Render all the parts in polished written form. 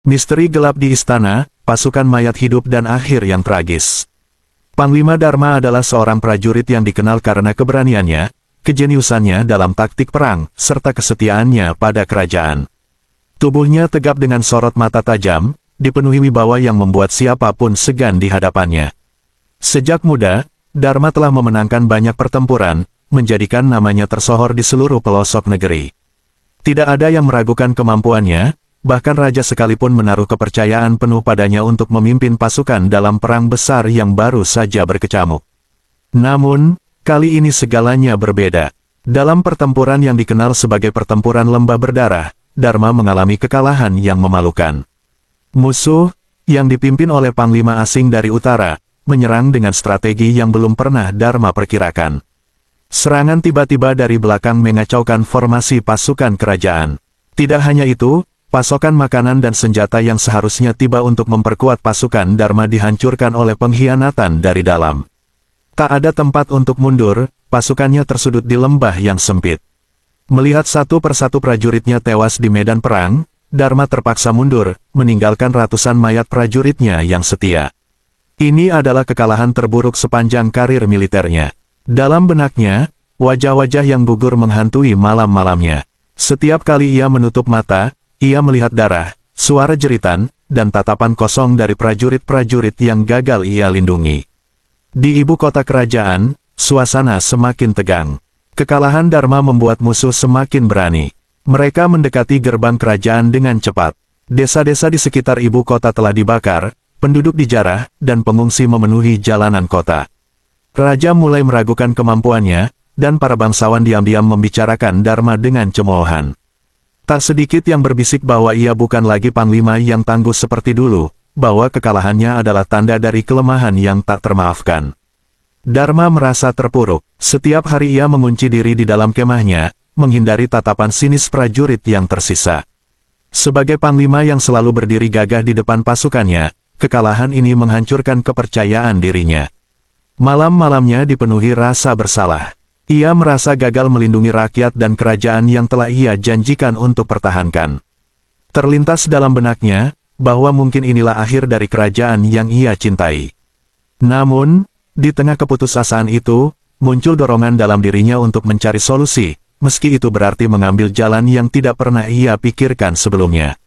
Misteri gelap di istana, pasukan mayat hidup dan akhir yang tragis. Panglima Dharma adalah seorang prajurit yang dikenal karena keberaniannya, kejeniusannya dalam taktik perang, serta kesetiaannya pada kerajaan. Tubuhnya tegap dengan sorot mata tajam, dipenuhi wibawa yang membuat siapapun segan di hadapannya. Sejak muda, Dharma telah memenangkan banyak pertempuran, menjadikan namanya tersohor di seluruh pelosok negeri. Tidak ada yang meragukan kemampuannya, bahkan raja sekalipun menaruh kepercayaan penuh padanya untuk memimpin pasukan dalam perang besar yang baru saja berkecamuk. Namun, kali ini segalanya berbeda. Dalam pertempuran yang dikenal sebagai pertempuran lembah berdarah, Dharma mengalami kekalahan yang memalukan. Musuh, yang dipimpin oleh panglima asing dari utara, menyerang dengan strategi yang belum pernah Dharma perkirakan. Serangan tiba-tiba dari belakang mengacaukan formasi pasukan kerajaan. Tidak hanya itu, pasokan makanan dan senjata yang seharusnya tiba untuk memperkuat pasukan Dharma dihancurkan oleh pengkhianatan dari dalam. Tak ada tempat untuk mundur, pasukannya tersudut di lembah yang sempit. Melihat satu persatu prajuritnya tewas di medan perang, Dharma terpaksa mundur, meninggalkan ratusan mayat prajuritnya yang setia. Ini adalah kekalahan terburuk sepanjang karir militernya. Dalam benaknya, wajah-wajah yang gugur menghantui malam-malamnya. Setiap kali ia menutup mata, ia melihat darah, suara jeritan, dan tatapan kosong dari prajurit-prajurit yang gagal ia lindungi. Di ibu kota kerajaan, suasana semakin tegang. Kekalahan Dharma membuat musuh semakin berani. Mereka mendekati gerbang kerajaan dengan cepat. Desa-desa di sekitar ibu kota telah dibakar, penduduk dijarah, dan pengungsi memenuhi jalanan kota. Raja mulai meragukan kemampuannya, dan para bangsawan diam-diam membicarakan Dharma dengan cemoohan. Tak sedikit yang berbisik bahwa ia bukan lagi panglima yang tangguh seperti dulu, bahwa kekalahannya adalah tanda dari kelemahan yang tak termaafkan. Dharma merasa terpuruk. Setiap hari ia mengunci diri di dalam kemahnya, menghindari tatapan sinis prajurit yang tersisa. Sebagai panglima yang selalu berdiri gagah di depan pasukannya, kekalahan ini menghancurkan kepercayaan dirinya. Malam-malamnya dipenuhi rasa bersalah. Ia merasa gagal melindungi rakyat dan kerajaan yang telah ia janjikan untuk pertahankan. Terlintas dalam benaknya, bahwa mungkin inilah akhir dari kerajaan yang ia cintai. Namun, di tengah keputusasaan itu, muncul dorongan dalam dirinya untuk mencari solusi, meski itu berarti mengambil jalan yang tidak pernah ia pikirkan sebelumnya.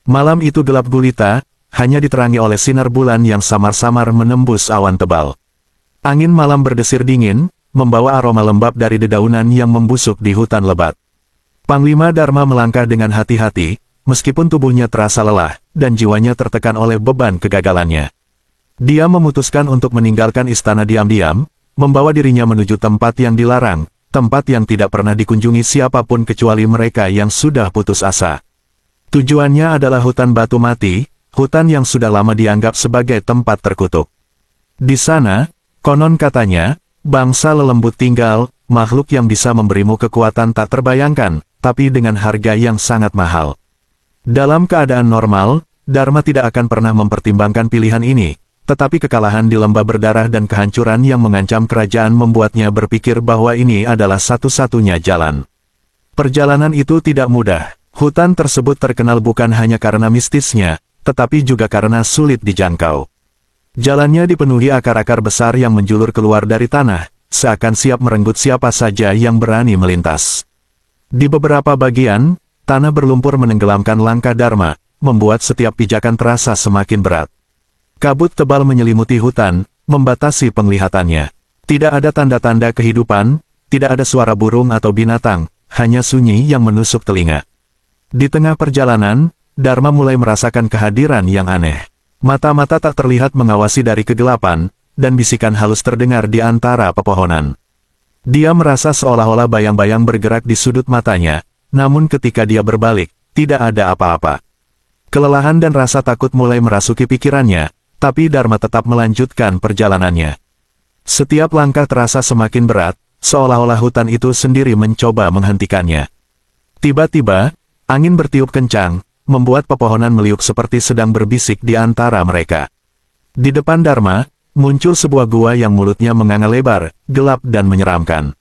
Malam itu gelap gulita, hanya diterangi oleh sinar bulan yang samar-samar menembus awan tebal. Angin malam berdesir dingin, membawa aroma lembab dari dedaunan yang membusuk di hutan lebat. Panglima Dharma melangkah dengan hati-hati, meskipun tubuhnya terasa lelah, dan jiwanya tertekan oleh beban kegagalannya. Dia memutuskan untuk meninggalkan istana diam-diam, membawa dirinya menuju tempat yang dilarang, tempat yang tidak pernah dikunjungi siapapun kecuali mereka yang sudah putus asa. Tujuannya adalah hutan batu mati, hutan yang sudah lama dianggap sebagai tempat terkutuk. Di sana, konon katanya, bangsa lelembut tinggal, makhluk yang bisa memberimu kekuatan tak terbayangkan, tapi dengan harga yang sangat mahal. Dalam keadaan normal, Dharma tidak akan pernah mempertimbangkan pilihan ini, tetapi kekalahan di lembah berdarah dan kehancuran yang mengancam kerajaan membuatnya berpikir bahwa ini adalah satu-satunya jalan. Perjalanan itu tidak mudah. Hutan tersebut terkenal bukan hanya karena mistisnya, tetapi juga karena sulit dijangkau. Jalannya dipenuhi akar-akar besar yang menjulur keluar dari tanah, seakan siap merenggut siapa saja yang berani melintas. Di beberapa bagian, tanah berlumpur menenggelamkan langkah Dharma, membuat setiap pijakan terasa semakin berat. Kabut tebal menyelimuti hutan, membatasi penglihatannya. Tidak ada tanda-tanda kehidupan, tidak ada suara burung atau binatang, hanya sunyi yang menusuk telinga. Di tengah perjalanan, Dharma mulai merasakan kehadiran yang aneh. Mata-mata tak terlihat mengawasi dari kegelapan, dan bisikan halus terdengar di antara pepohonan. Dia merasa seolah-olah bayang-bayang bergerak di sudut matanya, namun ketika dia berbalik, tidak ada apa-apa. Kelelahan dan rasa takut mulai merasuki pikirannya, tapi Dharma tetap melanjutkan perjalanannya. Setiap langkah terasa semakin berat, seolah-olah hutan itu sendiri mencoba menghentikannya. Tiba-tiba, angin bertiup kencang, membuat pepohonan meliuk seperti sedang berbisik di antara mereka. Di depan Dharma, muncul sebuah gua yang mulutnya menganga lebar, gelap dan menyeramkan.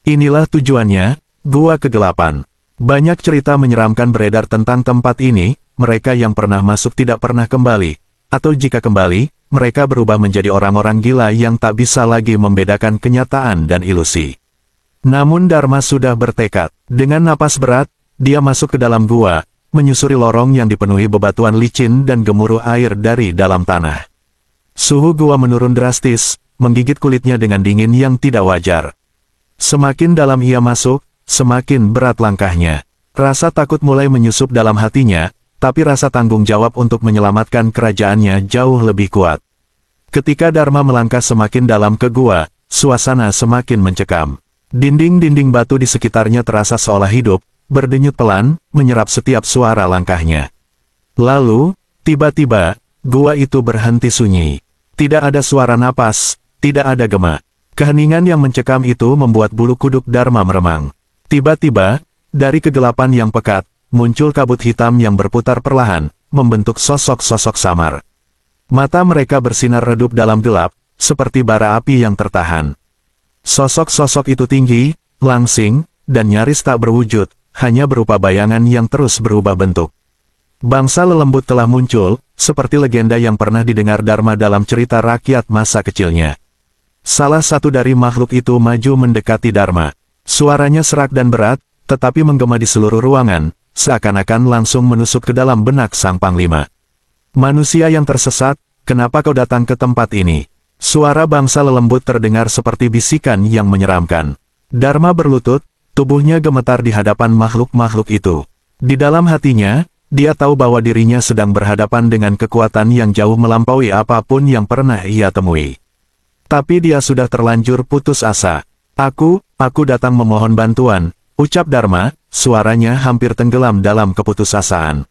Inilah tujuannya, gua kegelapan. Banyak cerita menyeramkan beredar tentang tempat ini, mereka yang pernah masuk tidak pernah kembali, atau jika kembali, mereka berubah menjadi orang-orang gila yang tak bisa lagi membedakan kenyataan dan ilusi. Namun Dharma sudah bertekad. Dengan napas berat, dia masuk ke dalam gua, menyusuri lorong yang dipenuhi bebatuan licin dan gemuruh air dari dalam tanah. Suhu gua menurun drastis, menggigit kulitnya dengan dingin yang tidak wajar. Semakin dalam ia masuk, semakin berat langkahnya. Rasa takut mulai menyusup dalam hatinya, tapi rasa tanggung jawab untuk menyelamatkan kerajaannya jauh lebih kuat. Ketika Dharma melangkah semakin dalam ke gua, suasana semakin mencekam. Dinding-dinding batu di sekitarnya terasa seolah hidup, berdenyut pelan, menyerap setiap suara langkahnya. Lalu, tiba-tiba, gua itu berhenti sunyi. Tidak ada suara napas, tidak ada gema. Keheningan yang mencekam itu membuat bulu kuduk Dharma meremang. Tiba-tiba, dari kegelapan yang pekat, muncul kabut hitam yang berputar perlahan, membentuk sosok-sosok samar. Mata mereka bersinar redup dalam gelap, seperti bara api yang tertahan. Sosok-sosok itu tinggi, langsing, dan nyaris tak berwujud, hanya berupa bayangan yang terus berubah bentuk. Bangsa lelembut telah muncul, seperti legenda yang pernah didengar Dharma dalam cerita rakyat masa kecilnya. Salah satu dari makhluk itu maju mendekati Dharma. Suaranya serak dan berat, tetapi menggema di seluruh ruangan, seakan-akan langsung menusuk ke dalam benak sang panglima. Manusia yang tersesat, kenapa kau datang ke tempat ini? Suara bangsa lelembut terdengar seperti bisikan yang menyeramkan. Dharma berlutut, tubuhnya gemetar di hadapan makhluk-makhluk itu. Di dalam hatinya, dia tahu bahwa dirinya sedang berhadapan dengan kekuatan yang jauh melampaui apapun yang pernah ia temui. Tapi dia sudah terlanjur putus asa. Aku datang memohon bantuan, ucap Dharma, suaranya hampir tenggelam dalam keputusasaan.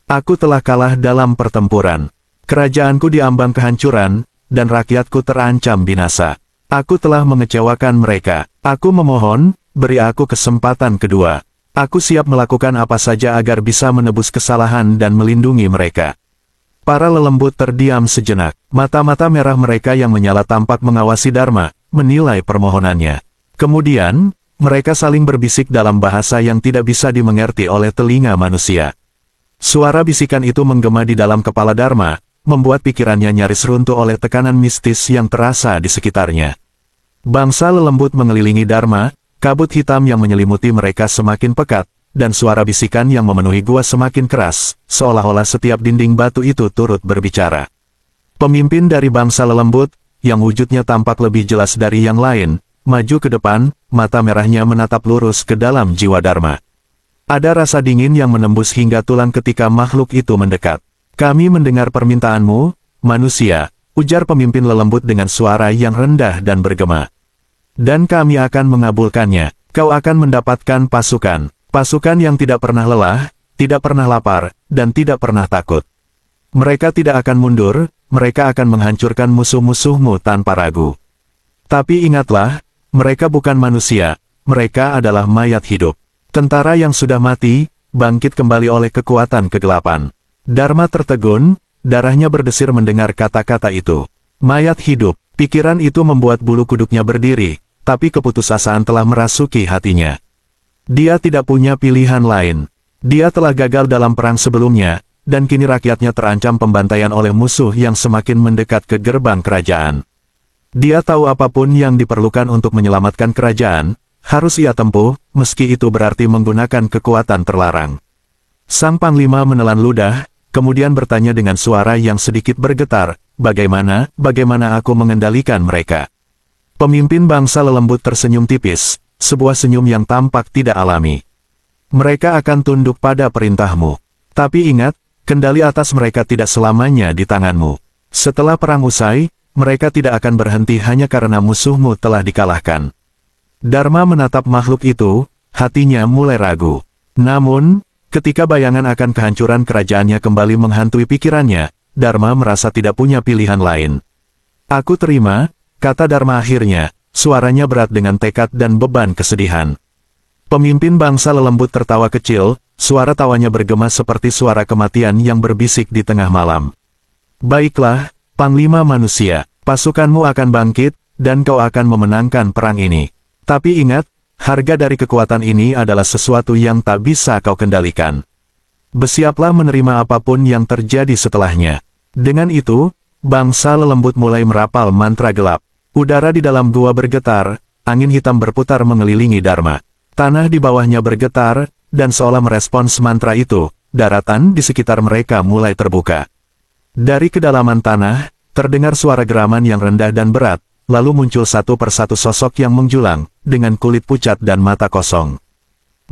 Aku telah kalah dalam pertempuran. Kerajaanku diambang kehancuran, dan rakyatku terancam binasa. Aku telah mengecewakan mereka. Aku memohon, beri aku kesempatan kedua. Aku siap melakukan apa saja agar bisa menebus kesalahan dan melindungi mereka. Para lelembut terdiam sejenak. Mata-mata merah mereka yang menyala tampak mengawasi Dharma, menilai permohonannya. Kemudian, mereka saling berbisik dalam bahasa yang tidak bisa dimengerti oleh telinga manusia. Suara bisikan itu menggema di dalam kepala Dharma, membuat pikirannya nyaris runtuh oleh tekanan mistis yang terasa di sekitarnya. Bangsa lelembut mengelilingi Dharma, kabut hitam yang menyelimuti mereka semakin pekat, dan suara bisikan yang memenuhi gua semakin keras, seolah-olah setiap dinding batu itu turut berbicara. Pemimpin dari bangsa lelembut, yang wujudnya tampak lebih jelas dari yang lain, maju ke depan, mata merahnya menatap lurus ke dalam jiwa Dharma. Ada rasa dingin yang menembus hingga tulang ketika makhluk itu mendekat. Kami mendengar permintaanmu, manusia, ujar pemimpin lelembut dengan suara yang rendah dan bergema. Dan kami akan mengabulkannya. Kau akan mendapatkan pasukan. Pasukan yang tidak pernah lelah, tidak pernah lapar, dan tidak pernah takut. Mereka tidak akan mundur, mereka akan menghancurkan musuh-musuhmu tanpa ragu. Tapi ingatlah, mereka bukan manusia, mereka adalah mayat hidup. Tentara yang sudah mati, bangkit kembali oleh kekuatan kegelapan. Dharma tertegun, darahnya berdesir mendengar kata-kata itu. Mayat hidup, pikiran itu membuat bulu kuduknya berdiri, tapi keputusasaan telah merasuki hatinya. Dia tidak punya pilihan lain. Dia telah gagal dalam perang sebelumnya, dan kini rakyatnya terancam pembantaian oleh musuh yang semakin mendekat ke gerbang kerajaan. Dia tahu apapun yang diperlukan untuk menyelamatkan kerajaan, harus ia tempuh, meski itu berarti menggunakan kekuatan terlarang. Sang Panglima menelan ludah, kemudian bertanya dengan suara yang sedikit bergetar, bagaimana aku mengendalikan mereka? Pemimpin bangsa lelembut tersenyum tipis, sebuah senyum yang tampak tidak alami. Mereka akan tunduk pada perintahmu. Tapi ingat, kendali atas mereka tidak selamanya di tanganmu. Setelah perang usai, mereka tidak akan berhenti hanya karena musuhmu telah dikalahkan. Dharma menatap makhluk itu, hatinya mulai ragu. Namun, ketika bayangan akan kehancuran kerajaannya kembali menghantui pikirannya, Dharma merasa tidak punya pilihan lain. Aku terima, kata Dharma akhirnya, suaranya berat dengan tekad dan beban kesedihan. Pemimpin bangsa lelembut tertawa kecil, suara tawanya bergema seperti suara kematian yang berbisik di tengah malam. Baiklah, Panglima manusia, pasukanmu akan bangkit, dan kau akan memenangkan perang ini. Tapi ingat, harga dari kekuatan ini adalah sesuatu yang tak bisa kau kendalikan. Bersiaplah menerima apapun yang terjadi setelahnya. Dengan itu, bangsa lelembut mulai merapal mantra gelap. Udara di dalam gua bergetar, angin hitam berputar mengelilingi Dharma. Tanah di bawahnya bergetar, dan seolah merespons mantra itu, daratan di sekitar mereka mulai terbuka. Dari kedalaman tanah, terdengar suara geraman yang rendah dan berat, lalu muncul satu persatu sosok yang menjulang, dengan kulit pucat dan mata kosong.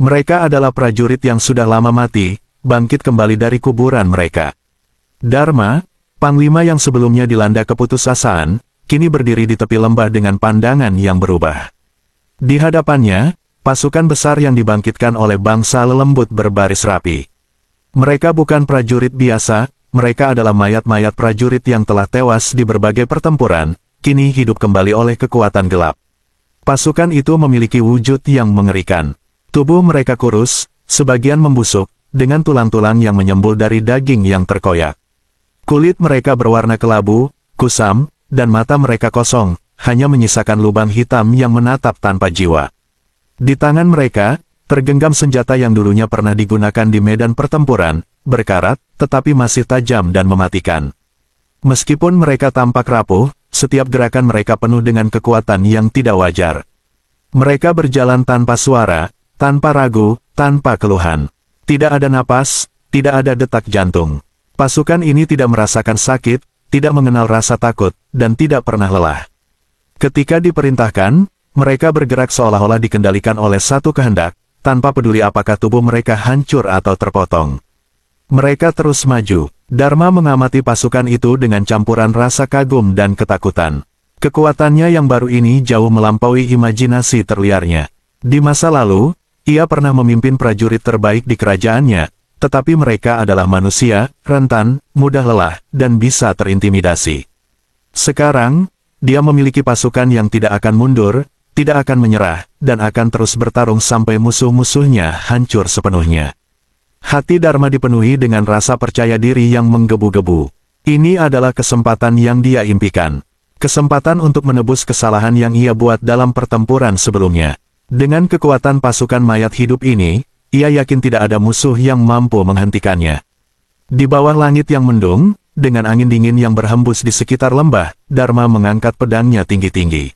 Mereka adalah prajurit yang sudah lama mati, bangkit kembali dari kuburan mereka. Dharma, panglima yang sebelumnya dilanda keputusasaan, kini berdiri di tepi lembah dengan pandangan yang berubah. Di hadapannya, pasukan besar yang dibangkitkan oleh bangsa lelembut berbaris rapi. Mereka bukan prajurit biasa, mereka adalah mayat-mayat prajurit yang telah tewas di berbagai pertempuran, kini hidup kembali oleh kekuatan gelap. Pasukan itu memiliki wujud yang mengerikan. Tubuh mereka kurus, sebagian membusuk, dengan tulang-tulang yang menyembul dari daging yang terkoyak. Kulit mereka berwarna kelabu, kusam, dan mata mereka kosong, hanya menyisakan lubang hitam yang menatap tanpa jiwa. Di tangan mereka, tergenggam senjata yang dulunya pernah digunakan di medan pertempuran, berkarat, tetapi masih tajam dan mematikan. Meskipun mereka tampak rapuh, setiap gerakan mereka penuh dengan kekuatan yang tidak wajar. Mereka berjalan tanpa suara, tanpa ragu, tanpa keluhan. Tidak ada napas, tidak ada detak jantung. Pasukan ini tidak merasakan sakit, tidak mengenal rasa takut, dan tidak pernah lelah. Ketika diperintahkan, mereka bergerak seolah-olah dikendalikan oleh satu kehendak, tanpa peduli apakah tubuh mereka hancur atau terpotong. Mereka terus maju. Dharma mengamati pasukan itu dengan campuran rasa kagum dan ketakutan. Kekuatannya yang baru ini jauh melampaui imajinasi terliarnya. Di masa lalu, ia pernah memimpin prajurit terbaik di kerajaannya, tetapi mereka adalah manusia, rentan, mudah lelah, dan bisa terintimidasi. Sekarang, dia memiliki pasukan yang tidak akan mundur, tidak akan menyerah, dan akan terus bertarung sampai musuh-musuhnya hancur sepenuhnya. Hati Dharma dipenuhi dengan rasa percaya diri yang menggebu-gebu. Ini adalah kesempatan yang dia impikan. Kesempatan untuk menebus kesalahan yang ia buat dalam pertempuran sebelumnya. Dengan kekuatan pasukan mayat hidup ini, ia yakin tidak ada musuh yang mampu menghentikannya. Di bawah langit yang mendung, dengan angin dingin yang berhembus di sekitar lembah, Dharma mengangkat pedangnya tinggi-tinggi.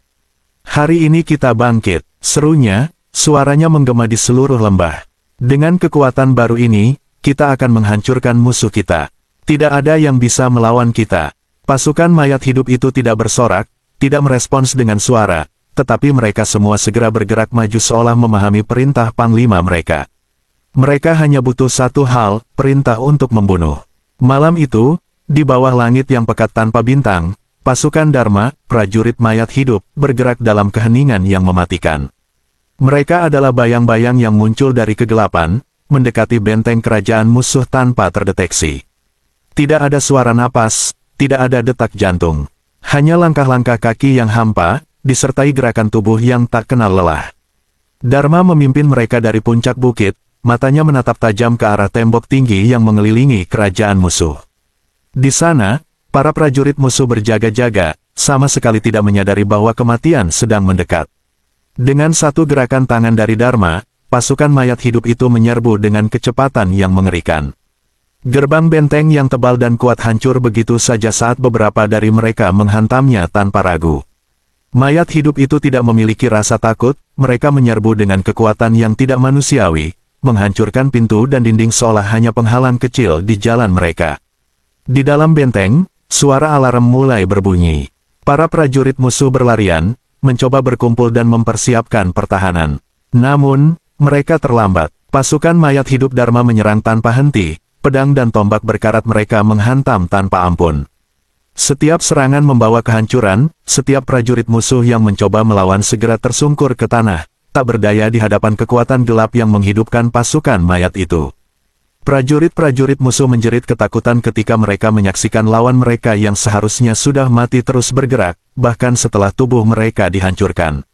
Hari ini kita bangkit, serunya, suaranya menggema di seluruh lembah. Dengan kekuatan baru ini, kita akan menghancurkan musuh kita. Tidak ada yang bisa melawan kita. Pasukan mayat hidup itu tidak bersorak, tidak merespons dengan suara, tetapi mereka semua segera bergerak maju seolah memahami perintah panglima mereka. Mereka hanya butuh satu hal, perintah untuk membunuh. Malam itu, di bawah langit yang pekat tanpa bintang, pasukan Dharma, prajurit mayat hidup, bergerak dalam keheningan yang mematikan. Mereka adalah bayang-bayang yang muncul dari kegelapan, mendekati benteng kerajaan musuh tanpa terdeteksi. Tidak ada suara napas, tidak ada detak jantung. Hanya langkah-langkah kaki yang hampa, disertai gerakan tubuh yang tak kenal lelah. Dharma memimpin mereka dari puncak bukit, matanya menatap tajam ke arah tembok tinggi yang mengelilingi kerajaan musuh. Di sana, para prajurit musuh berjaga-jaga, sama sekali tidak menyadari bahwa kematian sedang mendekat. Dengan satu gerakan tangan dari Dharma, pasukan mayat hidup itu menyerbu dengan kecepatan yang mengerikan. Gerbang benteng yang tebal dan kuat hancur begitu saja saat beberapa dari mereka menghantamnya tanpa ragu. Mayat hidup itu tidak memiliki rasa takut, mereka menyerbu dengan kekuatan yang tidak manusiawi, menghancurkan pintu dan dinding seolah hanya penghalang kecil di jalan mereka. Di dalam benteng, suara alarm mulai berbunyi. Para prajurit musuh berlarian, mencoba berkumpul dan mempersiapkan pertahanan. Namun, mereka terlambat. Pasukan mayat hidup Dharma menyerang tanpa henti, pedang dan tombak berkarat mereka menghantam tanpa ampun. Setiap serangan membawa kehancuran, setiap prajurit musuh yang mencoba melawan segera tersungkur ke tanah, tak berdaya di hadapan kekuatan gelap yang menghidupkan pasukan mayat itu. Prajurit-prajurit musuh menjerit ketakutan ketika mereka menyaksikan lawan mereka yang seharusnya sudah mati terus bergerak, bahkan setelah tubuh mereka dihancurkan.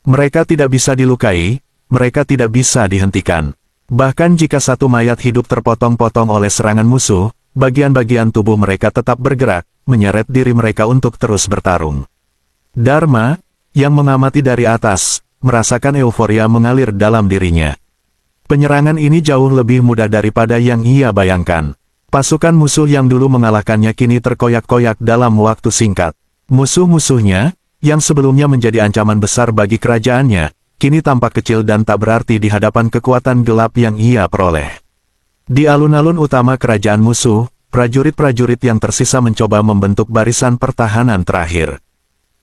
Mereka tidak bisa dilukai, mereka tidak bisa dihentikan. Bahkan jika satu mayat hidup terpotong-potong oleh serangan musuh, bagian-bagian tubuh mereka tetap bergerak, menyeret diri mereka untuk terus bertarung. Dharma, yang mengamati dari atas, merasakan euforia mengalir dalam dirinya. Penyerangan ini jauh lebih mudah daripada yang ia bayangkan. Pasukan musuh yang dulu mengalahkannya kini terkoyak-koyak dalam waktu singkat. Musuh-musuhnya, yang sebelumnya menjadi ancaman besar bagi kerajaannya, kini tampak kecil dan tak berarti di hadapan kekuatan gelap yang ia peroleh. Di alun-alun utama kerajaan musuh, prajurit-prajurit yang tersisa mencoba membentuk barisan pertahanan terakhir.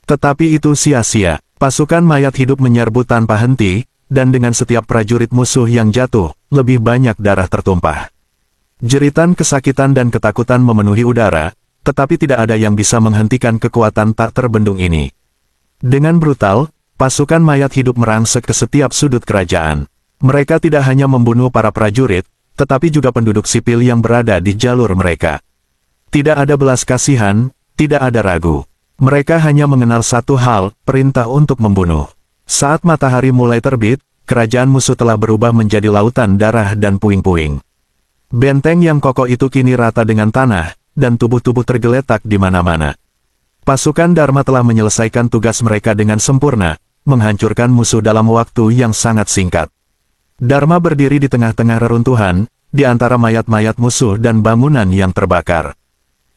Tetapi itu sia-sia, pasukan mayat hidup menyerbu tanpa henti, dan dengan setiap prajurit musuh yang jatuh, lebih banyak darah tertumpah. Jeritan kesakitan dan ketakutan memenuhi udara, tetapi tidak ada yang bisa menghentikan kekuatan tak terbendung ini. Dengan brutal, pasukan mayat hidup merangsek ke setiap sudut kerajaan. Mereka tidak hanya membunuh para prajurit, tetapi juga penduduk sipil yang berada di jalur mereka. Tidak ada belas kasihan, tidak ada ragu. Mereka hanya mengenal satu hal, perintah untuk membunuh. Saat matahari mulai terbit, kerajaan musuh telah berubah menjadi lautan darah dan puing-puing. Benteng yang kokoh itu kini rata dengan tanah, dan tubuh-tubuh tergeletak di mana-mana. Pasukan Dharma telah menyelesaikan tugas mereka dengan sempurna, menghancurkan musuh dalam waktu yang sangat singkat. Dharma berdiri di tengah-tengah reruntuhan, di antara mayat-mayat musuh dan bangunan yang terbakar.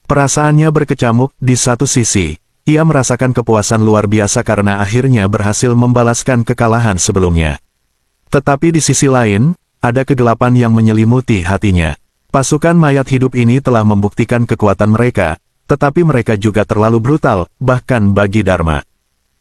Perasaannya berkecamuk. Di satu sisi, ia merasakan kepuasan luar biasa karena akhirnya berhasil membalaskan kekalahan sebelumnya. Tetapi di sisi lain, ada kegelapan yang menyelimuti hatinya. Pasukan mayat hidup ini telah membuktikan kekuatan mereka, tetapi mereka juga terlalu brutal, bahkan bagi Dharma.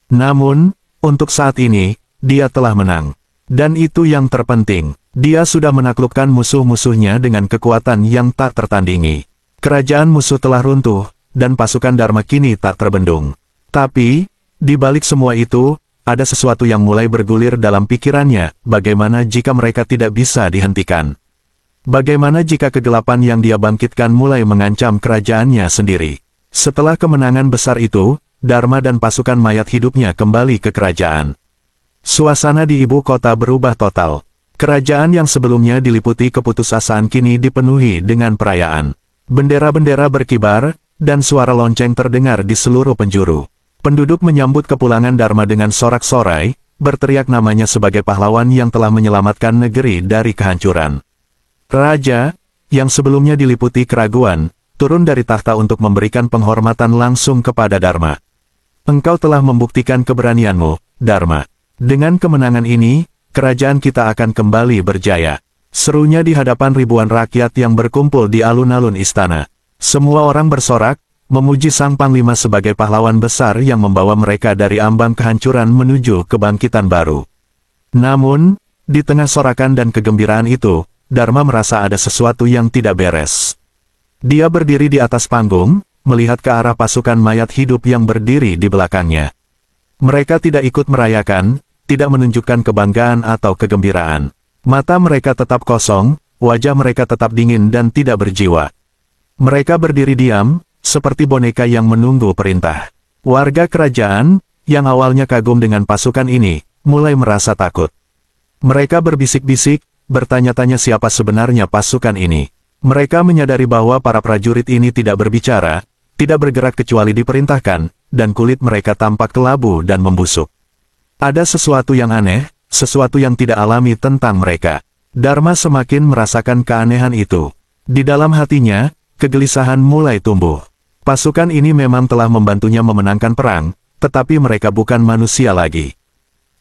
Namun, untuk saat ini, dia telah menang. Dan itu yang terpenting, dia sudah menaklukkan musuh-musuhnya dengan kekuatan yang tak tertandingi. Kerajaan musuh telah runtuh, dan pasukan Dharma kini tak terbendung. Tapi, di balik semua itu, ada sesuatu yang mulai bergulir dalam pikirannya, bagaimana jika mereka tidak bisa dihentikan? Bagaimana jika kegelapan yang dia bangkitkan mulai mengancam kerajaannya sendiri? Setelah kemenangan besar itu, Dharma dan pasukan mayat hidupnya kembali ke kerajaan. Suasana di ibu kota berubah total. Kerajaan yang sebelumnya diliputi keputusasaan kini dipenuhi dengan perayaan. Bendera-bendera berkibar, dan suara lonceng terdengar di seluruh penjuru. Penduduk menyambut kepulangan Dharma dengan sorak-sorai, berteriak namanya sebagai pahlawan yang telah menyelamatkan negeri dari kehancuran. Raja, yang sebelumnya diliputi keraguan, turun dari takhta untuk memberikan penghormatan langsung kepada Dharma. Engkau telah membuktikan keberanianmu, Dharma. Dengan kemenangan ini, kerajaan kita akan kembali berjaya. Serunya di hadapan ribuan rakyat yang berkumpul di alun-alun istana. Semua orang bersorak, memuji sang panglima sebagai pahlawan besar yang membawa mereka dari ambang kehancuran menuju kebangkitan baru. Namun, di tengah sorakan dan kegembiraan itu, Dharma merasa ada sesuatu yang tidak beres. Dia berdiri di atas panggung, melihat ke arah pasukan mayat hidup yang berdiri di belakangnya. Mereka tidak ikut merayakan, tidak menunjukkan kebanggaan atau kegembiraan. Mata mereka tetap kosong, wajah mereka tetap dingin dan tidak berjiwa. Mereka berdiri diam, seperti boneka yang menunggu perintah. Warga kerajaan, yang awalnya kagum dengan pasukan ini, mulai merasa takut. Mereka berbisik-bisik, bertanya-tanya siapa sebenarnya pasukan ini. Mereka menyadari bahwa para prajurit ini tidak berbicara, tidak bergerak kecuali diperintahkan, dan kulit mereka tampak kelabu dan membusuk. Ada sesuatu yang aneh, sesuatu yang tidak alami tentang mereka. Dharma semakin merasakan keanehan itu. Di dalam hatinya, kegelisahan mulai tumbuh. Pasukan ini memang telah membantunya memenangkan perang, tetapi mereka bukan manusia lagi.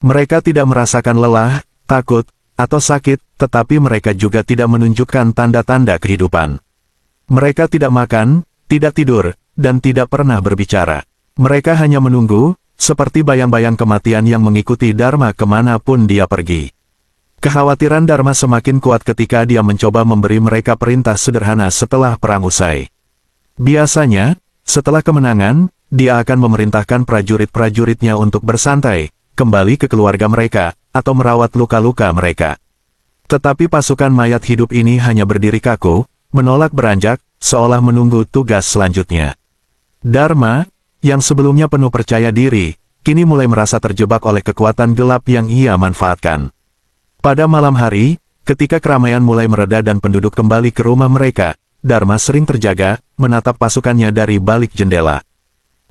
Mereka tidak merasakan lelah, takut, atau sakit, tetapi mereka juga tidak menunjukkan tanda-tanda kehidupan. Mereka tidak makan, tidak tidur, dan tidak pernah berbicara. Mereka hanya menunggu, seperti bayang-bayang kematian yang mengikuti Dharma kemanapun dia pergi. Kekhawatiran Dharma semakin kuat ketika dia mencoba memberi mereka perintah sederhana setelah perang usai. Biasanya, setelah kemenangan, dia akan memerintahkan prajurit-prajuritnya untuk bersantai, kembali ke keluarga mereka, atau merawat luka-luka mereka. Tetapi pasukan mayat hidup ini hanya berdiri kaku, menolak beranjak, seolah menunggu tugas selanjutnya. Dharma, yang sebelumnya penuh percaya diri, kini mulai merasa terjebak oleh kekuatan gelap yang ia manfaatkan. Pada malam hari, ketika keramaian mulai mereda dan penduduk kembali ke rumah mereka, Dharma sering terjaga, menatap pasukannya dari balik jendela.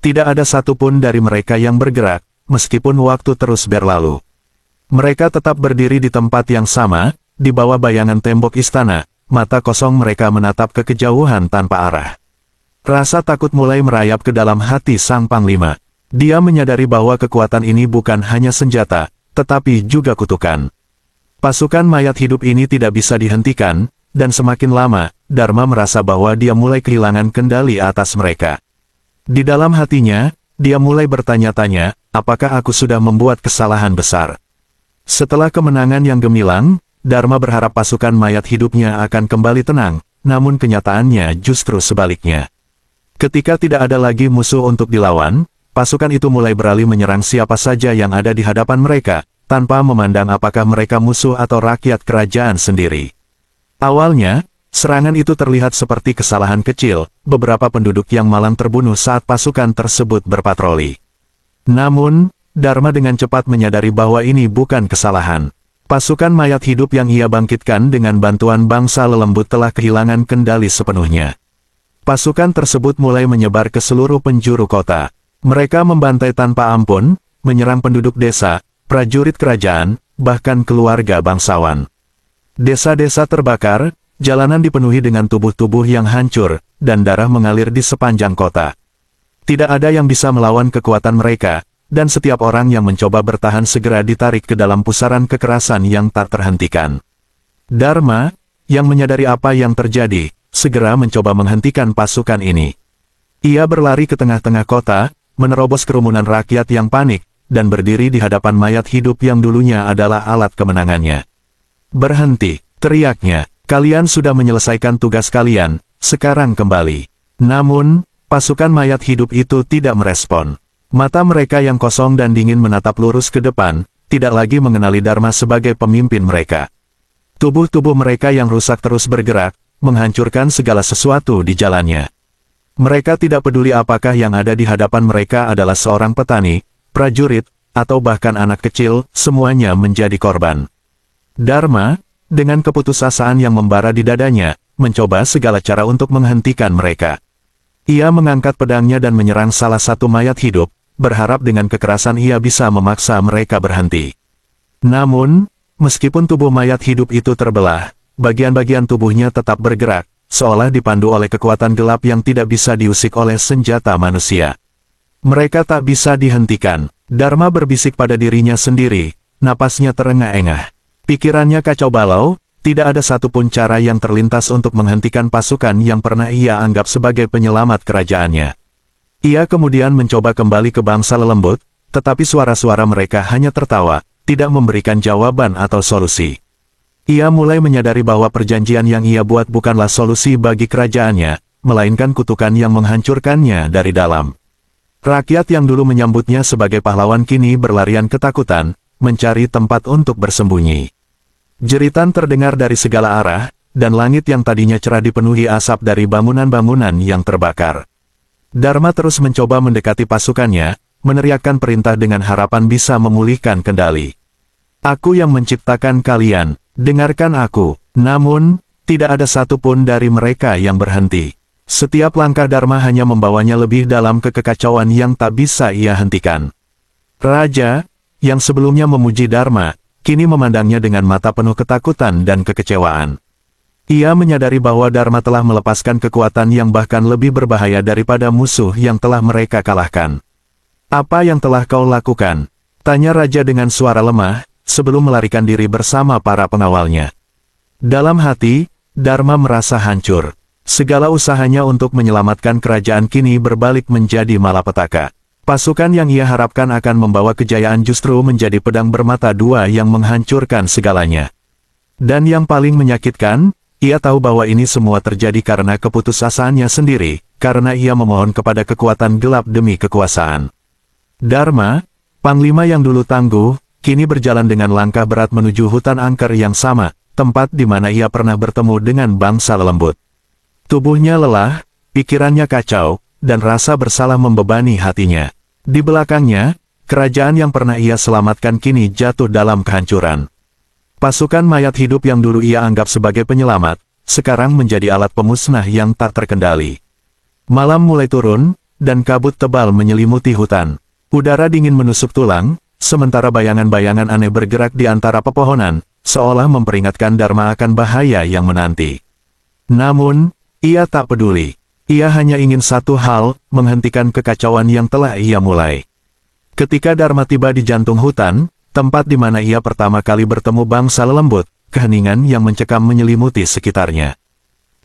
Tidak ada satupun dari mereka yang bergerak, meskipun waktu terus berlalu. Mereka tetap berdiri di tempat yang sama, di bawah bayangan tembok istana, mata kosong mereka menatap ke kejauhan tanpa arah. Rasa takut mulai merayap ke dalam hati sang panglima. Dia menyadari bahwa kekuatan ini bukan hanya senjata, tetapi juga kutukan. Pasukan mayat hidup ini tidak bisa dihentikan, dan semakin lama, Dharma merasa bahwa dia mulai kehilangan kendali atas mereka. Di dalam hatinya, dia mulai bertanya-tanya, apakah aku sudah membuat kesalahan besar? Setelah kemenangan yang gemilang, Dharma berharap pasukan mayat hidupnya akan kembali tenang, namun kenyataannya justru sebaliknya. Ketika tidak ada lagi musuh untuk dilawan, pasukan itu mulai beralih menyerang siapa saja yang ada di hadapan mereka, tanpa memandang apakah mereka musuh atau rakyat kerajaan sendiri. Awalnya, serangan itu terlihat seperti kesalahan kecil, beberapa penduduk yang malang terbunuh saat pasukan tersebut berpatroli. Namun, Dharma dengan cepat menyadari bahwa ini bukan kesalahan. Pasukan mayat hidup yang ia bangkitkan dengan bantuan bangsa lelembut telah kehilangan kendali sepenuhnya. Pasukan tersebut mulai menyebar ke seluruh penjuru kota. Mereka membantai tanpa ampun, menyerang penduduk desa, prajurit kerajaan, bahkan keluarga bangsawan. Desa-desa terbakar, jalanan dipenuhi dengan tubuh-tubuh yang hancur, dan darah mengalir di sepanjang kota. Tidak ada yang bisa melawan kekuatan mereka, dan setiap orang yang mencoba bertahan segera ditarik ke dalam pusaran kekerasan yang tak terhentikan. Dharma, yang menyadari apa yang terjadi, segera mencoba menghentikan pasukan ini. Ia berlari ke tengah-tengah kota, menerobos kerumunan rakyat yang panik, dan berdiri di hadapan mayat hidup yang dulunya adalah alat kemenangannya. "Berhenti," teriaknya, "kalian sudah menyelesaikan tugas kalian, sekarang kembali." Namun, pasukan mayat hidup itu tidak merespon. Mata mereka yang kosong dan dingin menatap lurus ke depan, tidak lagi mengenali Dharma sebagai pemimpin mereka. Tubuh-tubuh mereka yang rusak terus bergerak, menghancurkan segala sesuatu di jalannya. Mereka tidak peduli apakah yang ada di hadapan mereka adalah seorang petani, prajurit, atau bahkan anak kecil, semuanya menjadi korban. Dharma, dengan keputusasaan yang membara di dadanya, mencoba segala cara untuk menghentikan mereka. Ia mengangkat pedangnya dan menyerang salah satu mayat hidup, berharap dengan kekerasan ia bisa memaksa mereka berhenti. Namun, meskipun tubuh mayat hidup itu terbelah, bagian-bagian tubuhnya tetap bergerak, seolah dipandu oleh kekuatan gelap yang tidak bisa diusik oleh senjata manusia. Mereka tak bisa dihentikan. Dharma berbisik pada dirinya sendiri, napasnya terengah-engah. Pikirannya kacau balau, tidak ada satupun cara yang terlintas untuk menghentikan pasukan yang pernah ia anggap sebagai penyelamat kerajaannya. Ia kemudian mencoba kembali ke bangsa lelembut, tetapi suara-suara mereka hanya tertawa, tidak memberikan jawaban atau solusi. Ia mulai menyadari bahwa perjanjian yang ia buat bukanlah solusi bagi kerajaannya, melainkan kutukan yang menghancurkannya dari dalam. Rakyat yang dulu menyambutnya sebagai pahlawan kini berlarian ketakutan, mencari tempat untuk bersembunyi. Jeritan terdengar dari segala arah, dan langit yang tadinya cerah dipenuhi asap dari bangunan-bangunan yang terbakar. Dharma terus mencoba mendekati pasukannya, meneriakkan perintah dengan harapan bisa memulihkan kendali. "Aku yang menciptakan kalian, dengarkan aku." Namun, tidak ada satupun dari mereka yang berhenti. Setiap langkah Dharma hanya membawanya lebih dalam ke kekacauan yang tak bisa ia hentikan. Raja, yang sebelumnya memuji Dharma, kini memandangnya dengan mata penuh ketakutan dan kekecewaan. Ia menyadari bahwa Dharma telah melepaskan kekuatan yang bahkan lebih berbahaya daripada musuh yang telah mereka kalahkan. "Apa yang telah kau lakukan?" tanya Raja dengan suara lemah, sebelum melarikan diri bersama para pengawalnya. Dalam hati, Dharma merasa hancur. Segala usahanya untuk menyelamatkan kerajaan kini berbalik menjadi malapetaka. Pasukan yang ia harapkan akan membawa kejayaan justru menjadi pedang bermata dua yang menghancurkan segalanya. Dan yang paling menyakitkan, ia tahu bahwa ini semua terjadi karena keputusasaannya sendiri, karena ia memohon kepada kekuatan gelap demi kekuasaan. Dharma, panglima yang dulu tangguh, kini berjalan dengan langkah berat menuju hutan angker yang sama, tempat di mana ia pernah bertemu dengan bangsa lelembut. Tubuhnya lelah, pikirannya kacau, dan rasa bersalah membebani hatinya. Di belakangnya, kerajaan yang pernah ia selamatkan kini jatuh dalam kehancuran. Pasukan mayat hidup yang dulu ia anggap sebagai penyelamat, sekarang menjadi alat pemusnah yang tak terkendali. Malam mulai turun, dan kabut tebal menyelimuti hutan. Udara dingin menusuk tulang, sementara bayangan-bayangan aneh bergerak di antara pepohonan, seolah memperingatkan Dharma akan bahaya yang menanti. Namun, ia tak peduli. Ia hanya ingin satu hal, menghentikan kekacauan yang telah ia mulai. Ketika Dharma tiba di jantung hutan, tempat di mana ia pertama kali bertemu bangsa lelembut, keheningan yang mencekam menyelimuti sekitarnya.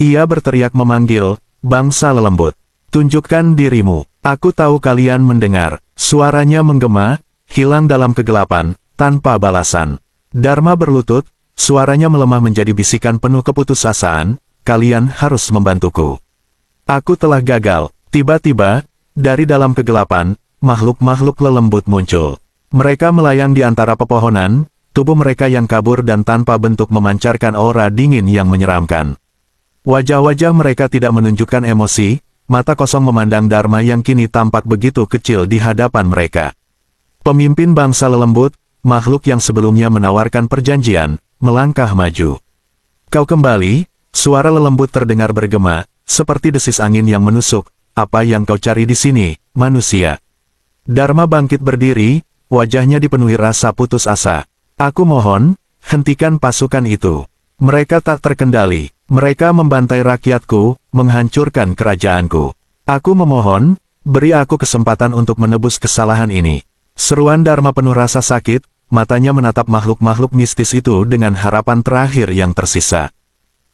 Ia berteriak memanggil, "Bangsa lelembut, tunjukkan dirimu." Aku tahu kalian mendengar. Suaranya menggema, hilang dalam kegelapan, tanpa balasan. Dharma berlutut, suaranya melemah menjadi bisikan penuh keputusasaan, "Kalian harus membantuku. Aku telah gagal." Tiba-tiba, dari dalam kegelapan, makhluk-makhluk lelembut muncul. Mereka melayang di antara pepohonan, tubuh mereka yang kabur dan tanpa bentuk memancarkan aura dingin yang menyeramkan. Wajah-wajah mereka tidak menunjukkan emosi, mata kosong memandang Dharma yang kini tampak begitu kecil di hadapan mereka. Pemimpin bangsa lelembut, makhluk yang sebelumnya menawarkan perjanjian, melangkah maju. "Kau kembali," suara lelembut terdengar bergema, seperti desis angin yang menusuk. "Apa yang kau cari di sini, manusia?" Dharma bangkit berdiri, wajahnya dipenuhi rasa putus asa. "Aku mohon, hentikan pasukan itu. Mereka tak terkendali. Mereka membantai rakyatku, menghancurkan kerajaanku. Aku memohon, beri aku kesempatan untuk menebus kesalahan ini." Seruan Dharma penuh rasa sakit, matanya menatap makhluk-makhluk mistis itu dengan harapan terakhir yang tersisa.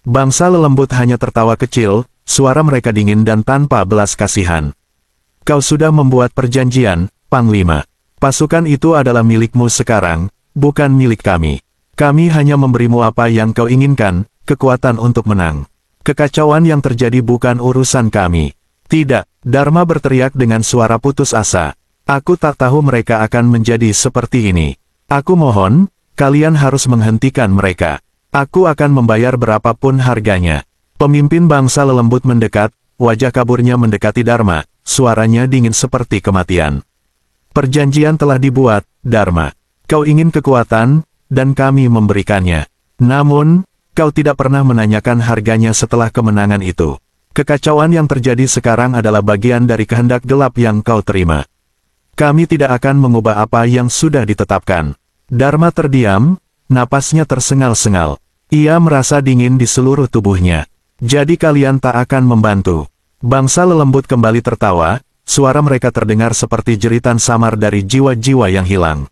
Bangsa lelembut hanya tertawa kecil, suara mereka dingin dan tanpa belas kasihan. "Kau sudah membuat perjanjian, Panglima. Pasukan itu adalah milikmu sekarang, bukan milik kami. Kami hanya memberimu apa yang kau inginkan, kekuatan untuk menang. Kekacauan yang terjadi bukan urusan kami." "Tidak," Dharma berteriak dengan suara putus asa. "Aku tak tahu mereka akan menjadi seperti ini. Aku mohon, kalian harus menghentikan mereka. Aku akan membayar berapapun harganya." Pemimpin bangsa lelembut mendekat, wajah kaburnya mendekati Dharma, suaranya dingin seperti kematian. "Perjanjian telah dibuat, Dharma. Kau ingin kekuatan, dan kami memberikannya. Namun, kau tidak pernah menanyakan harganya setelah kemenangan itu. Kekacauan yang terjadi sekarang adalah bagian dari kehendak gelap yang kau terima. Kami tidak akan mengubah apa yang sudah ditetapkan." Dharma terdiam, napasnya tersengal-sengal. Ia merasa dingin di seluruh tubuhnya. "Jadi kalian tak akan membantu?" Bangsa lelembut kembali tertawa, suara mereka terdengar seperti jeritan samar dari jiwa-jiwa yang hilang.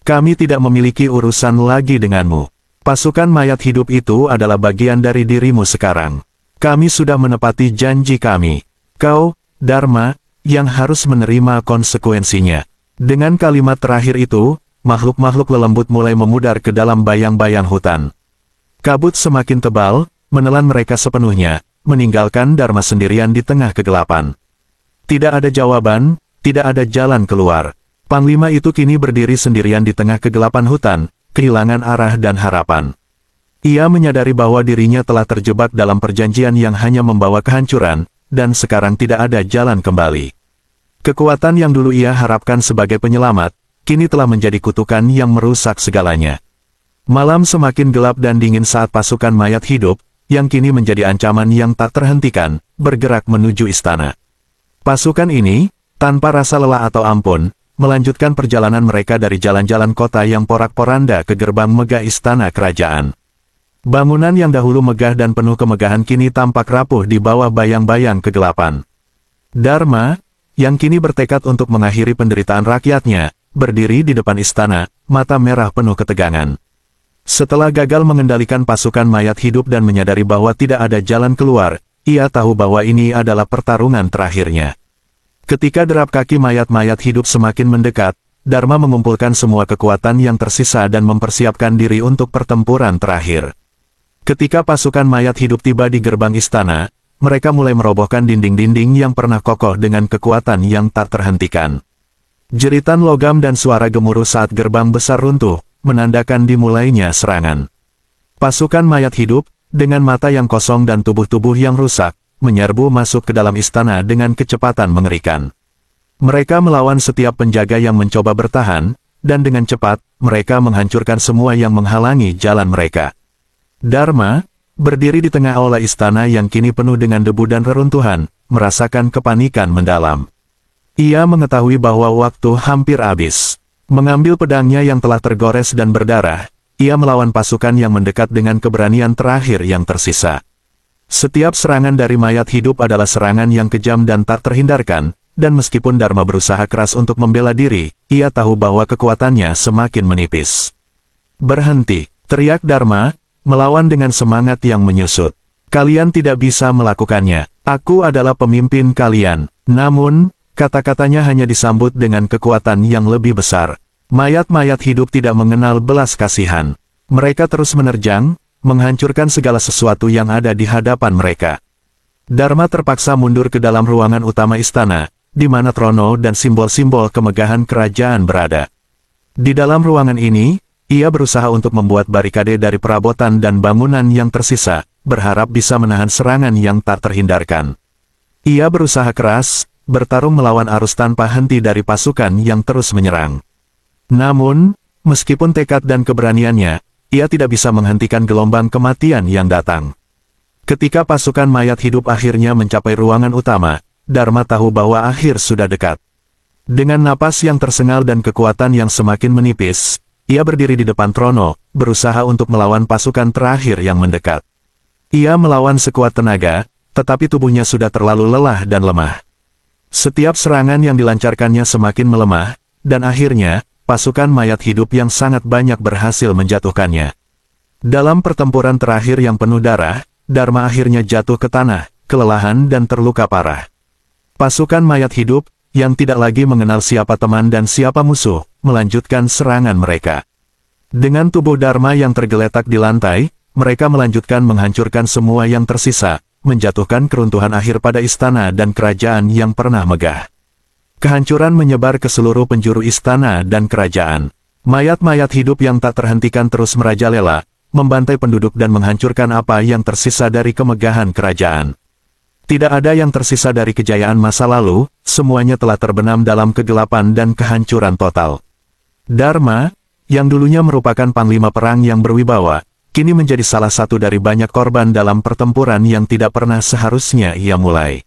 "Kami tidak memiliki urusan lagi denganmu. Pasukan mayat hidup itu adalah bagian dari dirimu sekarang. Kami sudah menepati janji kami. Kau, Dharma, yang harus menerima konsekuensinya." Dengan kalimat terakhir itu, makhluk-makhluk lelembut mulai memudar ke dalam bayang-bayang hutan. Kabut semakin tebal, menelan mereka sepenuhnya, meninggalkan Dharma sendirian di tengah kegelapan. Tidak ada jawaban, tidak ada jalan keluar. Panglima itu kini berdiri sendirian di tengah kegelapan hutan, kehilangan arah dan harapan. Ia menyadari bahwa dirinya telah terjebak dalam perjanjian yang hanya membawa kehancuran, dan sekarang tidak ada jalan kembali. Kekuatan yang dulu ia harapkan sebagai penyelamat, kini telah menjadi kutukan yang merusak segalanya. Malam semakin gelap dan dingin saat pasukan mayat hidup, yang kini menjadi ancaman yang tak terhentikan, bergerak menuju istana. Pasukan ini, tanpa rasa lelah atau ampun, melanjutkan perjalanan mereka dari jalan-jalan kota yang porak-poranda ke gerbang megah istana kerajaan. Bangunan yang dahulu megah dan penuh kemegahan kini tampak rapuh di bawah bayang-bayang kegelapan. Dharma, yang kini bertekad untuk mengakhiri penderitaan rakyatnya, berdiri di depan istana, mata merah penuh ketegangan. Setelah gagal mengendalikan pasukan mayat hidup dan menyadari bahwa tidak ada jalan keluar, ia tahu bahwa ini adalah pertarungan terakhirnya. Ketika derap kaki mayat-mayat hidup semakin mendekat, Dharma mengumpulkan semua kekuatan yang tersisa dan mempersiapkan diri untuk pertempuran terakhir. Ketika pasukan mayat hidup tiba di gerbang istana, mereka mulai merobohkan dinding-dinding yang pernah kokoh dengan kekuatan yang tak terhentikan. Jeritan logam dan suara gemuruh saat gerbang besar runtuh, menandakan dimulainya serangan. Pasukan mayat hidup, dengan mata yang kosong dan tubuh-tubuh yang rusak, menyerbu masuk ke dalam istana dengan kecepatan mengerikan. Mereka melawan setiap penjaga yang mencoba bertahan, dan dengan cepat, mereka menghancurkan semua yang menghalangi jalan mereka. Dharma, berdiri di tengah aula istana yang kini penuh dengan debu dan reruntuhan, merasakan kepanikan mendalam. Ia mengetahui bahwa waktu hampir habis. Mengambil pedangnya yang telah tergores dan berdarah, ia melawan pasukan yang mendekat dengan keberanian terakhir yang tersisa. Setiap serangan dari mayat hidup adalah serangan yang kejam dan tak terhindarkan, dan meskipun Dharma berusaha keras untuk membela diri, ia tahu bahwa kekuatannya semakin menipis. "Berhenti!" teriak Dharma, melawan dengan semangat yang menyusut. "Kalian tidak bisa melakukannya. Aku adalah pemimpin kalian." Namun, kata-katanya hanya disambut dengan kekuatan yang lebih besar. Mayat-mayat hidup tidak mengenal belas kasihan. Mereka terus menerjang, menghancurkan segala sesuatu yang ada di hadapan mereka. Dharma terpaksa mundur ke dalam ruangan utama istana, di mana trono dan simbol-simbol kemegahan kerajaan berada. Di dalam ruangan ini, ia berusaha untuk membuat barikade dari perabotan dan bangunan yang tersisa, berharap bisa menahan serangan yang tak terhindarkan. Ia berusaha keras, bertarung melawan arus tanpa henti dari pasukan yang terus menyerang. Namun, meskipun tekad dan keberaniannya, ia tidak bisa menghentikan gelombang kematian yang datang. Ketika pasukan mayat hidup akhirnya mencapai ruangan utama, Dharma tahu bahwa akhir sudah dekat. Dengan napas yang tersengal dan kekuatan yang semakin menipis, ia berdiri di depan trono, berusaha untuk melawan pasukan terakhir yang mendekat. Ia melawan sekuat tenaga, tetapi tubuhnya sudah terlalu lelah dan lemah. Setiap serangan yang dilancarkannya semakin melemah, dan akhirnya, pasukan mayat hidup yang sangat banyak berhasil menjatuhkannya. Dalam pertempuran terakhir yang penuh darah, Dharma akhirnya jatuh ke tanah, kelelahan dan terluka parah. Pasukan mayat hidup, yang tidak lagi mengenal siapa teman dan siapa musuh, melanjutkan serangan mereka. Dengan tubuh Dharma yang tergeletak di lantai, mereka melanjutkan menghancurkan semua yang tersisa, menjatuhkan keruntuhan akhir pada istana dan kerajaan yang pernah megah. Kehancuran menyebar ke seluruh penjuru istana dan kerajaan. Mayat-mayat hidup yang tak terhentikan terus merajalela, membantai penduduk dan menghancurkan apa yang tersisa dari kemegahan kerajaan. Tidak ada yang tersisa dari kejayaan masa lalu, semuanya telah terbenam dalam kegelapan dan kehancuran total. Dharma, yang dulunya merupakan panglima perang yang berwibawa, kini menjadi salah satu dari banyak korban dalam pertempuran yang tidak pernah seharusnya ia mulai.